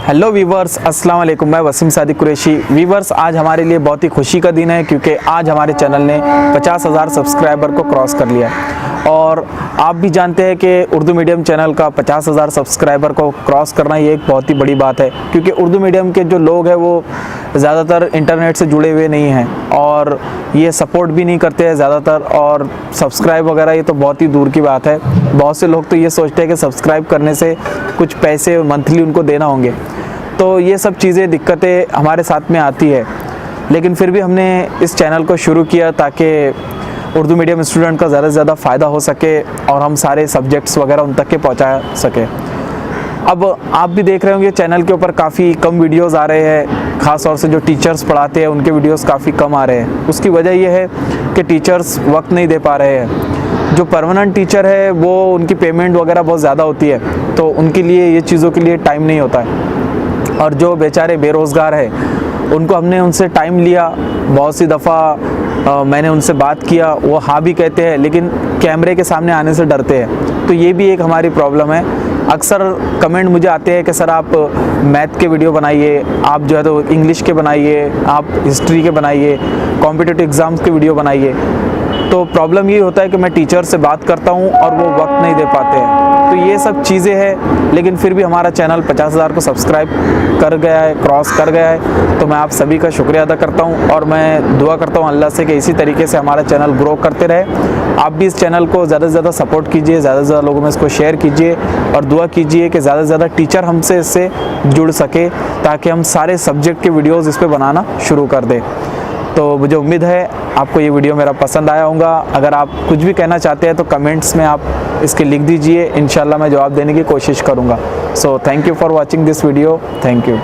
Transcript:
Hello viewers, अस्सलाम वालेकुम। मैं वसीम सादिक कुरैशी। वीवर्स, आज हमारे लिए बहुत ही खुशी का दिन है क्योंकि आज हमारे चैनल ने 50,000 सब्सक्राइबर को क्रॉस कर लिया है। और आप भी जानते हैं कि उर्दू मीडियम चैनल का 50,000 सब्सक्राइबर को क्रॉस करना ये एक बहुत ही बड़ी बात है, क्योंकि उर्दू मीडियम के जो लोग हैं वो ज़्यादातर इंटरनेट से जुड़े हुए नहीं हैं और ये सपोर्ट भी नहीं करते हैं ज़्यादातर, और सब्सक्राइब वगैरह ये तो बहुत ही दूर की बात है। बहुत से लोग तो ये सोचते हैं कि सब्सक्राइब करने से कुछ पैसे मंथली उनको देना होंगे, तो ये सब चीज़ें दिक्कतें हमारे साथ में आती है। लेकिन फिर भी हमने इस चैनल को शुरू किया ताकि उर्दू मीडियम स्टूडेंट का ज़्यादा से ज़्यादा फ़ायदा हो सके और हम सारे सब्जेक्ट्स वगैरह उन तक के पहुँचा सके। अब आप भी देख रहे होंगे चैनल के ऊपर काफ़ी कम वीडियोस आ रहे हैं, ख़ास तौर से जो टीचर्स पढ़ाते हैं उनके वीडियोस काफ़ी कम आ रहे हैं। उसकी वजह यह है कि टीचर्स वक्त नहीं दे पा रहे हैं। जो परमानेंट टीचर है वो उनकी पेमेंट वगैरह बहुत ज़्यादा होती है, तो उनके लिए ये चीज़ों के लिए टाइम नहीं होता है। और जो बेचारे बेरोज़गार हैं उनको हमने उनसे टाइम लिया, बहुत सी दफ़ा मैंने उनसे बात किया, वो हाँ भी कहते हैं लेकिन कैमरे के सामने आने से डरते हैं। तो ये भी एक हमारी प्रॉब्लम है। अक्सर कमेंट मुझे आते हैं कि सर आप मैथ के वीडियो बनाइए, आप जो है तो इंग्लिश के बनाइए, आप हिस्ट्री के बनाइए, कॉम्पिटिटिव एग्ज़ाम्स के वीडियो बनाइए। तो प्रॉब्लम ये होता है कि मैं टीचर से बात करता हूँ और वो वक्त नहीं दे पाते हैं। तो ये सब चीज़ें हैं, लेकिन फिर भी हमारा चैनल 50,000 को सब्सक्राइब कर गया है, क्रॉस कर गया है। तो मैं आप सभी का शुक्रिया अदा करता हूँ और मैं दुआ करता हूँ अल्लाह से कि इसी तरीके से हमारा चैनल ग्रो करते रहे। आप भी इस चैनल को ज़्यादा से ज़्यादा सपोर्ट कीजिए, ज़्यादा से ज़्यादा लोगों में इसको शेयर कीजिए और दुआ कीजिए कि ज़्यादा से ज़्यादा टीचर हमसे इससे जुड़ सके ताकि हम सारे सब्जेक्ट के वीडियोज़ इस पर बनाना शुरू कर दें। तो मुझे उम्मीद है आपको ये वीडियो मेरा पसंद आया होगा। अगर आप कुछ भी कहना चाहते हैं तो कमेंट्स में आप इसके लिख दीजिए, इंशाल्लाह मैं जवाब देने की कोशिश करूँगा। So thank you for watching this video. Thank you.